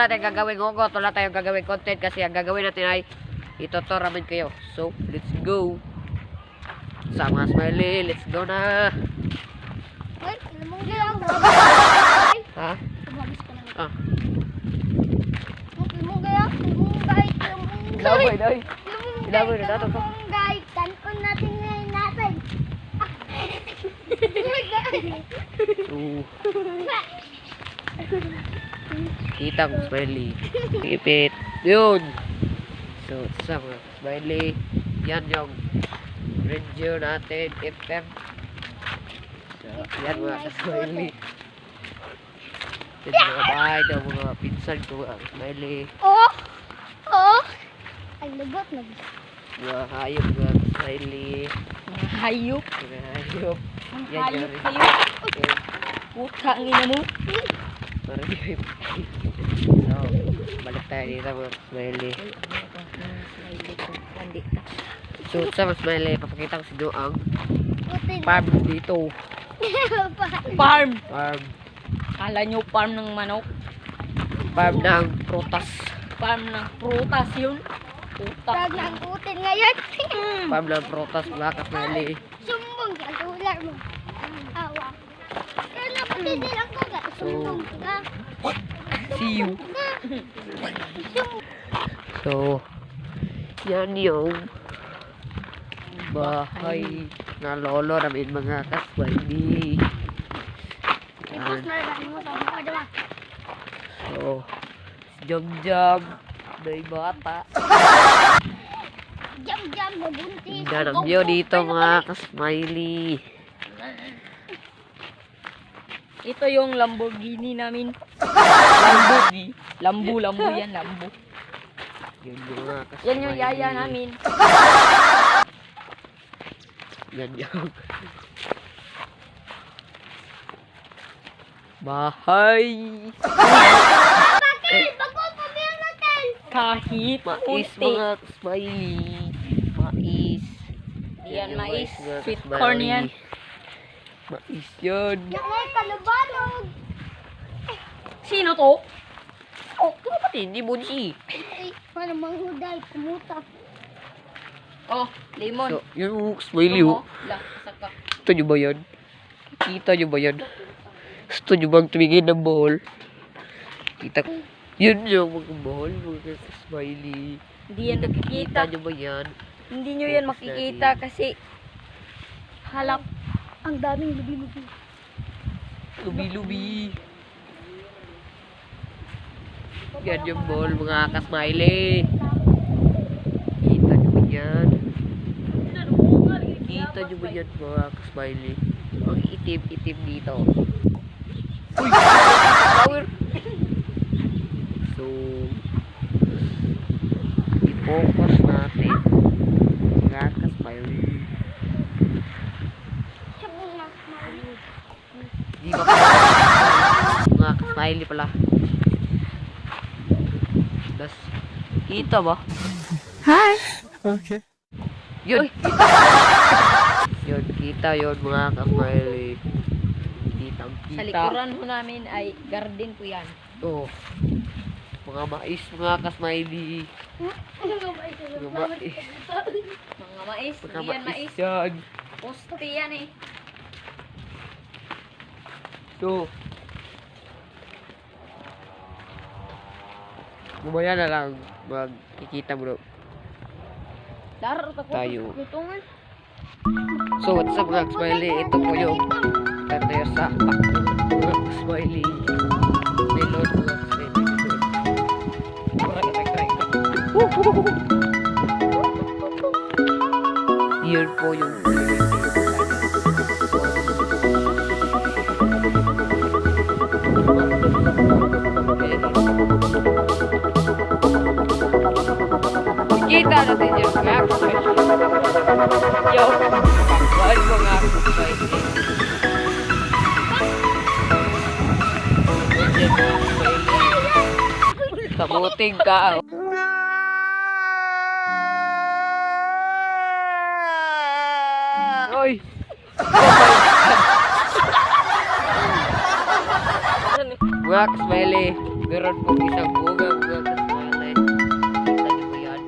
wala tayong gagawin hugot, wala tayong gagawin content kasi ang gagawin natin ay itutur namin kayo. So, let's go. Sama Smiley, let's go na. Ay, lamang gaya ako. Ha? Tumabis ka na. Ah. Lamang gaya, lamang gaya, lamang Ilaboy, gaya. day. Ilaboy na dato ka. Lamang gaya, kanon natin ngayon natin. Kita mo, Smiley. Ipit. Yun. So, sama Smiley. Yan yung review natin. FM. So, yan mga Smiley. Yan mga bahay ng mga pinsan ko mga Smiley. Oh! Oh! Ay, lagot na. Mga hayop mga Smiley. Mga hayop. Mga hayop. Ang Yan hayop yung kayo. review. Putang ina mo. Ma-review. So, balik tayo dito mga Smiley. So, sa mga Smiley, papakita ko si Doang farm dito. Farm. Farm. Kala nyo farm ng manok. Farm ng prutas. Farm ng prutas yun. Putak. Tag ng utin ngayon. Farm ng prutas mga Smiley. Sumbong ka, tular mo. Awa. Kaya napatindi lang ko ka. Sumbong ka. See you. So, yan yung bahay na lolo namin mga Smiley. Yan. So, si Jam-Jam, may bata. Jam-jam, mabuntis. Ganda ng view dito mga Smiley. Ito yung Lamborghini namin. Lamborghini. Lambo yan, Lambo. Yun yung mga Yan yung Smiley. yaya namin. Yan yung bahay. Bakit? Bago pabiyang natin. Kahit Mais kunti. mga Smiley. Mais. Yan, yung mais. mga Sweet Smiley. corn yan. Mais yun. Yan ay kalubalog. Sino to? Oh, kapatid, hindi bunsi. Ay, paano manghuday? Kumuta. Oh, lemon. So, yung Smiley Ito mo. oh. La, saka. Gusto nyo ba yan? Kita nyo ba yan? Gusto nyo bang tumingin ng bohol? Kita ko. Yun yung mga bohol, mga Smiley. Hindi yan Kita nakikita. nyo ba yan? Hindi nyo yan makikita kasi halap. Ang daming lubi-lubi. Lubi-lubi. Yan yung bohol, mga Smiley. Kita nyo ba yan? Kita nyo ba yan, mga Smiley? Ang itim-itim dito. Uy! Flower! So, i-focus natin. Mga Smiley. Sabong na. Di ba mga Smiley pala. Das, kita ba? Hi! Okay. Yun! Yun, kita yun mga Smiley. Kitang Sa kita. likuran ho namin ay garden po yan. Oh. Mga mais, mga Smiley. Mga mais. Mga mais. Mga Hindi yan mais. mais yan. Poste yan eh. So, mamaya na lang magkikita bro. Laro ko Tayo. Lutungan. So, what's up mga Smiley? Ito po yung tayo sa mga Smiley. Melon mga Smiley. Yun po yung kita natin yung mga yo, pagkuhan mo nga kabuting ka. Oy! Oh my God! Mga Smiley, Meron pong isang bunga mga kasmali. Kita niyo ba yan?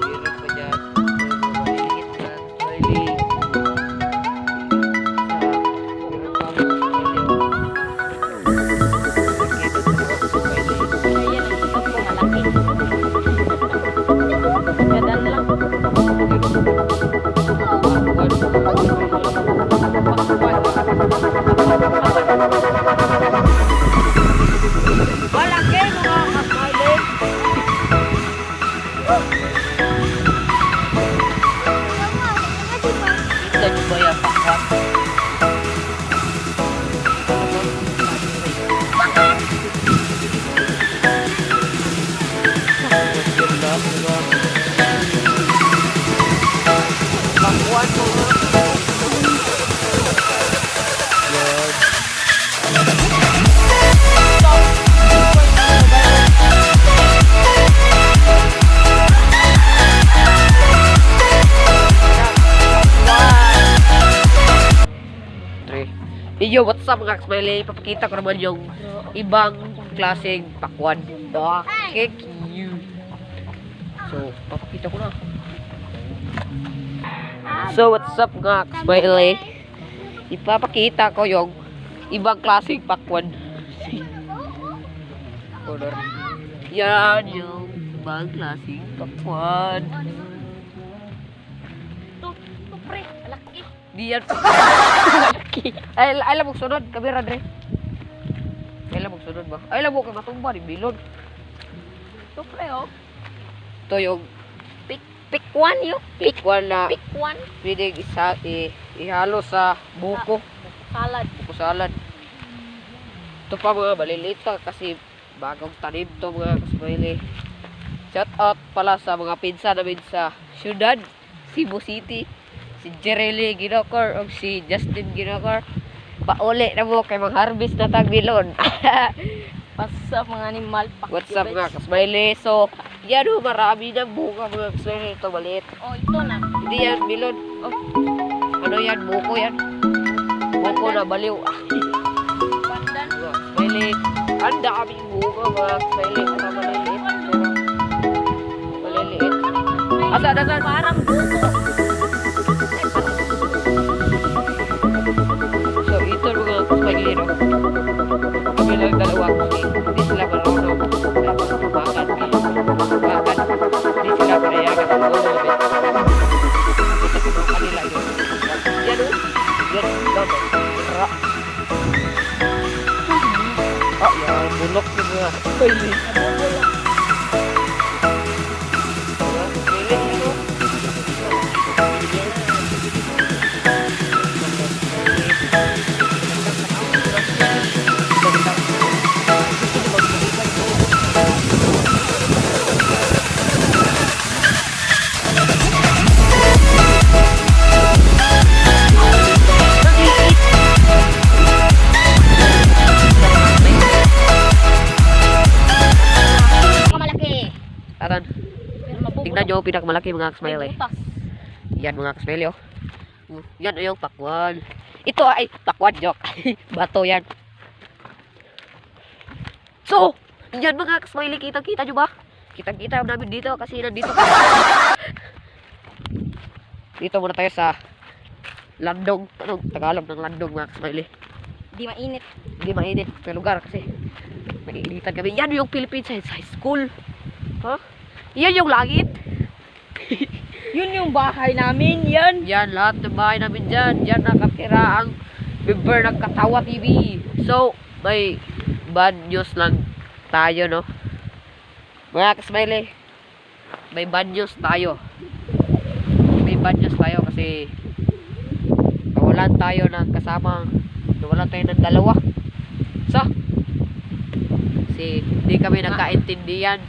Meron pa dyan. Mga maliliit na kasmali. Meron pa mga kasmali. Nakita ko mga kasmali. Ayan ang isa po malaki. Ganda na lang. Malaki mga kasmali. Kita niyo ba yan? Pakwan. Pakwan mo nga. Yan. Tre. Yo, what's up mga kasmali? Papakita ko naman yung ibang klaseng pakwan. Okay, cute. So, papakita ko na. So, what's up mga kasmali? Ipapakita ko yung ibang klaseng pakwan. Color. Yan yung ibang klaseng pakwan. Ito, pre, malaki. Di yan malaki. Ay, alam mo sunod. Kamera, Dre. Alam mo sunod ba? Ay, alam mo ka matumba ni Bilon. Ito, pre, oh. Ito yung Pick one, yun. pick one na Pick one. pwedeng ihalo sa buko. Salad. Buko salad. Ito pa mga maliliit pa kasi bagong tanim to mga kasmali. Shout out pala sa mga pinsan namin sa syudad, Cebu City. Si Jerely Ginokor o si Justin Ginokor. Pauli na mo kay mga harvest na tagbilon. What's up mga animal? What's up mga kasmali? So, yan o, marami na bunga mga kasmali. Ito maliit. Oh, ito na. Hindi yan, bilon. Oh. Ano yan? Buko yan. Buko na baliw. Pandan. Mga kasmali. Ang daming bunga mga kasmali. Mga maliliit. Maliliit. Asan? Parang buko. So, ito mga kasmali. No? Kami lang dalawa kasi hindi sila marunong. Dapat tumakan. Hindi sila panayagan ng ulo. Ito sa kanila yun. Yan o. Yan. Ra. Ah, yan. Bulok yung mga kasmali. Malaki. Taran. Pero mabubulok. Tingnan nyo, pinakamalaki mga kasmali. May butas. Yan mga kasmali oh. Yan yung pakwan. Ito ay pakwan joke. Bato yan. So, yan mga kasmali, kitang-kita nyo ba? Kitang-kita namin dito kasi nandito. Dito muna tayo sa landong. Anong Tagalog ng landong mga kasmali? Di mainit. Hindi mainit na lugar kasi nag-iinitan kami. Yan yung Philippine Science High School. Ha? Yan yung langit. Yun yung bahay namin, yan. Yan, lahat ng bahay namin dyan. Yan nakatira ang member ng Katawa TV. So, may bad news lang tayo, no? Mga kasmali, may bad news tayo. May bad news tayo kasi nawalan tayo ng kasamang, nawalan tayo ng dalawa. So, kasi hindi kami nagkaintindihan.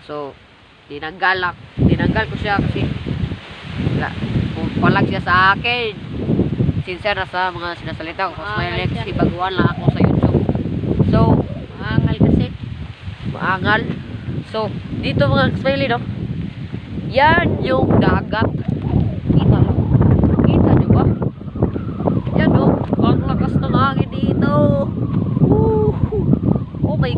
So, tinanggal ko siya kasi pumpalag siya sa akin. Sincere na sa mga sinasalita ko. Kasmali kasi baguhan lang ako sa YouTube. So, Maangal kasi. maangal. So, dito mga kasmali, no? Yan yung dagat. Kita lang. Kita nyo ba? Yan, no? Ang lakas ng hangin dito. Woo! Oh my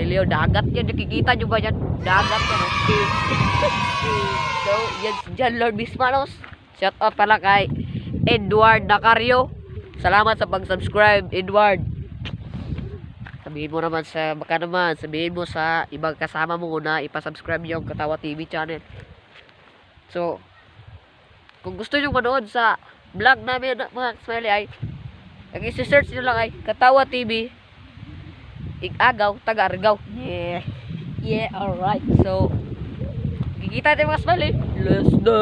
Leo, dagat yan. Nakikita nyo ba yan? Dagat yan. Okay. So, yan si John Lord Bismanos. Shout out pala kay Edward Dacario. Salamat sa pag-subscribe, Edward. Sabihin mo naman sa, baka naman, sabihin mo sa ibang kasama mo na ipasubscribe yung Katawa TV channel. So, kung gusto nyo manood sa vlog namin mga Smiley ay, ang isi-search nyo lang ay Katawa TV Igagaw, Taga-Argao. Yeah. Yeah, alright. So, kikita tayo mga Smiley. Let's go!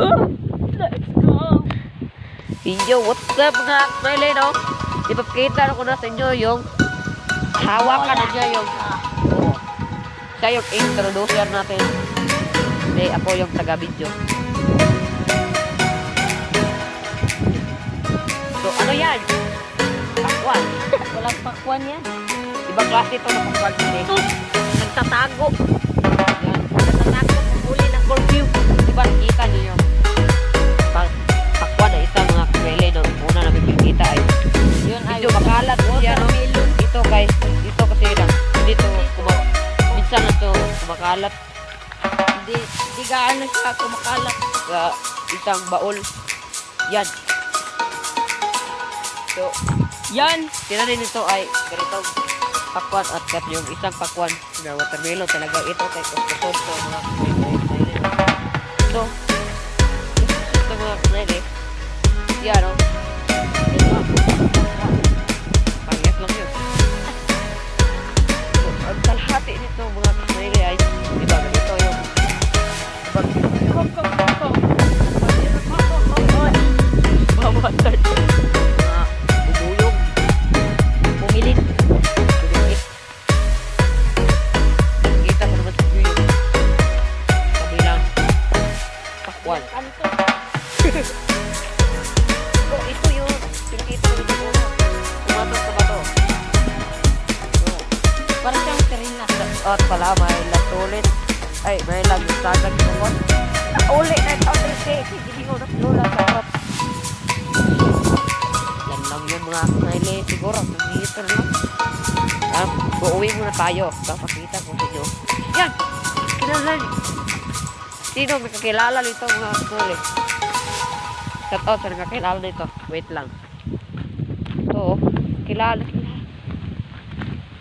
Let's go! Yo, what's up mga Smiley, no? Ipapakita ko na sa inyo yung hawakan na niya yung siya yung introducer natin. Hindi, ako yung taga-video. So, ano yan? Pakwan. Walang pakwan yan. Ibang klase ito na pakwan. Ito, nagtatago. Yan, nagtatago. Huli ng curfew. Diba, nakita nyo yung pakwan na isa mga kwele. No? Una namin pinakita ay yun ay medyo makalat siya, no? Ito kay, dito kasi lang. Dito, minsan na ito kumakalat. Di gaano siya kumakalat. Sa isang baul. Yan. So, Yan. tinanin nito ay ganito pakwan at kat yung isang pakwan na watermelon talaga ito kay kuskusod ko mga so ito mga kanili yan o pangyat lang yun so ang kalahati nito mga kanili ay diba ganito yung bubuyog Pumilit. Tumitik. Kita ko naman sa view yung kabilang pakwan. So, ito yung pinakita ko dito. Tumatong sa bato. So, Parang siyang sarina. at pala may latulit. Ay, may lagutagag ko. Uli na ito. Hindi ko naslula sa harap. Yan lang yun mga kaili. Siguro, mag-meter lang. Uuwi muna tayo. Papakita ko sa inyo. Yan! Kinalan. Sino may kakilala nito mga kaili? Shout out sa nakakilala nito. Wait lang. Ito, kilala.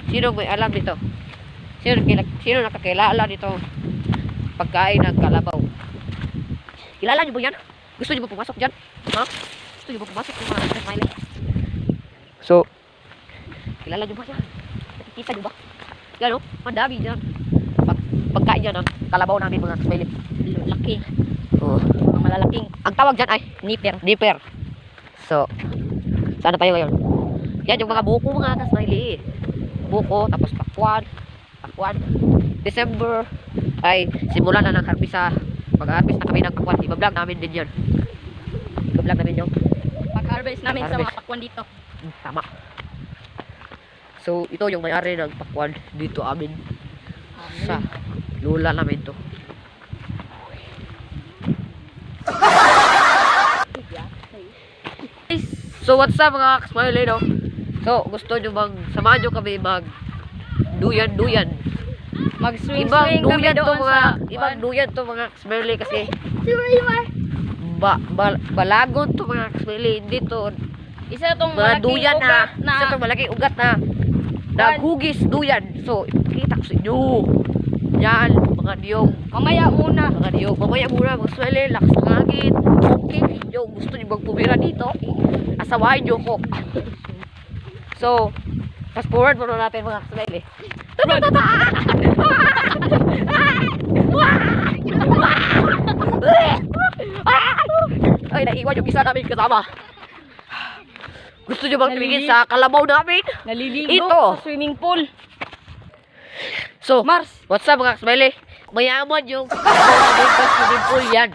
Sino may alam nito? Sino nakakilala nito? Pagkain ng kalabaw. Kilala niyo ba yan? Gusto niyo ba pumasok dyan? Ha? Gusto niyo ba pumasok ng mga smiley? So, kilala niyo ba yan? Nakikita niyo ba? Yan o, madami dyan. Pagkain yan ng kalabaw namin mga smiley. Laki. Oh. Malalaking Ang tawag dyan ay nipper. nipper. So, saan na tayo ngayon? Yan yung mga buko mga ka-smiley. Buko, tapos pakwan. December ay simula na ng harbisa. Mag-harvest na kami ng pakwan. Iba-vlog namin din yan. Iba-vlog namin yung Pag-harvest namin sa Harvest. mga pakwan dito. tama. So, ito yung may-ari ng pakwan dito amin. Sa lula namin to. So, what's up mga ka-smiley, no? So, gusto nyo bang samahan nyo kami mag duyan-duyan? Mag-swing Ibang kami duyan to doon mga sa ibang duyan to mga ka-smiley kasi Diba? balagon to mga ka-smiley. Hindi to isa tong mga malaking duyan ugat na isa to malaking ugat na naghugis duyan. So, ipakita ko sa inyo. Yan, mga niyong mamaya muna. mga niyong mamaya muna mga ka-smiley, lakas ng hangin. Okay, nyo gusto nyo bang pumira dito? Asawahin nyo ko. So, fast forward muna natin mga ka-smiley. Ay, naiwan yung isa namin kasama. Gusto nyo bang tumingin sa kalabaw namin? Naliligo Ito. sa swimming pool. So, Mars, what's up mga kasmiley? Mayaman yung kalabaw namin sa swimming pool yan.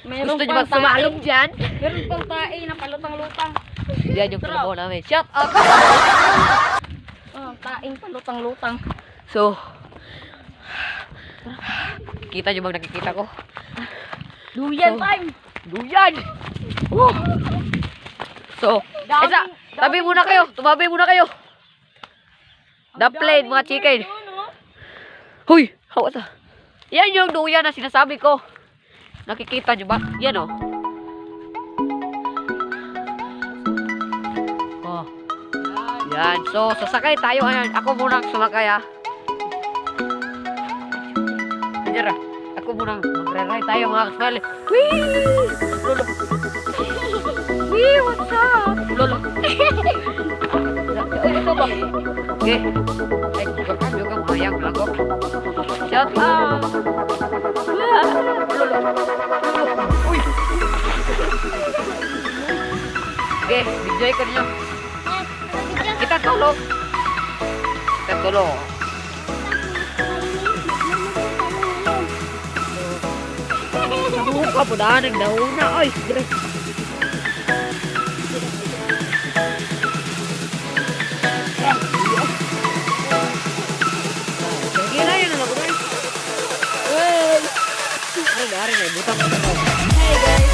meron Gusto nyo pang bang sumalong tae. dyan? Meron pang tae na palutang-lutang. Yan yung kalabaw namin. Shut up! Oh, taing palutang-lutang. So, kita nyo bang nakikita ko? Duyan So, time. Duyan! Woo! So, Daming- isa, tabi muna kayo. Tumabi muna kayo. The plane, mga chicken. Huy! Hawa ta. Yan yung duyan na sinasabi ko. Nakikita nyo ba? Yan oh. Oh. Yan. So, sasakay tayo. Ayan. Ako muna ang sumakay ah. Ayan ah. Ako muna. Magre-ride tayo mga kasmali. Whee! Lolo. Whee! What's up? Lolo. Ito ba? Okay. Ay, kami mayang lago. Shout out! Lolo. Uy! Okay, enjoy ko ninyo. Kita tulog. Kita tulog. Buka po na, nagdaon na. Ay, dire. Sige na yun, alam ko na. Well, ari na, butang ko na. Hey guys.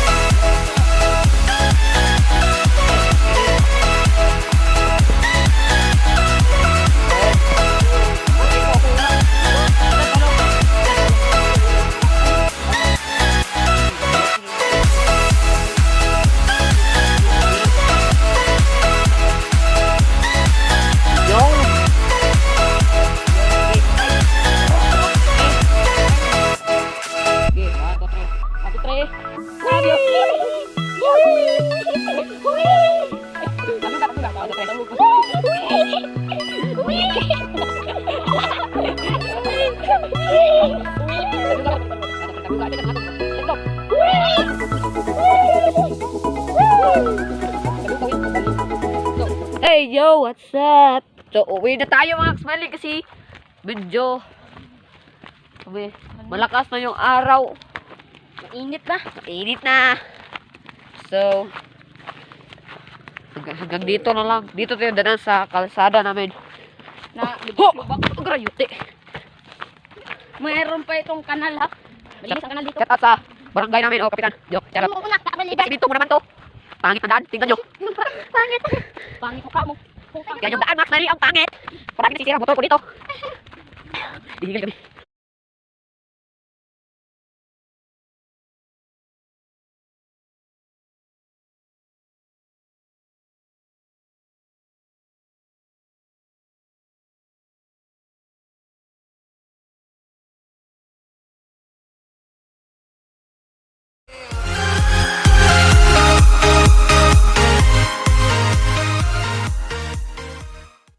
Hey yo, what's up? So, uwi na tayo mga kasmali kasi medyo malakas na yung araw. Mainit na. Mainit na. So, hanggang dito na lang. Dito tayo danan sa kalsada namin. Na, Ho! Grayuti. mayroon pa itong kanal ha. Malinis ang kanal dito. Shout out sa barangay namin. Oh, kapitan. Joke. Charot. Ano una, kabalik. Dito mo naman to. Pangit na daan. Tingnan nyo. Pangit. Pangit mukha mo. Yan yung daan, Max. Mali ang pangit. Parang nasisira ang motor ko dito. Hihigil kami.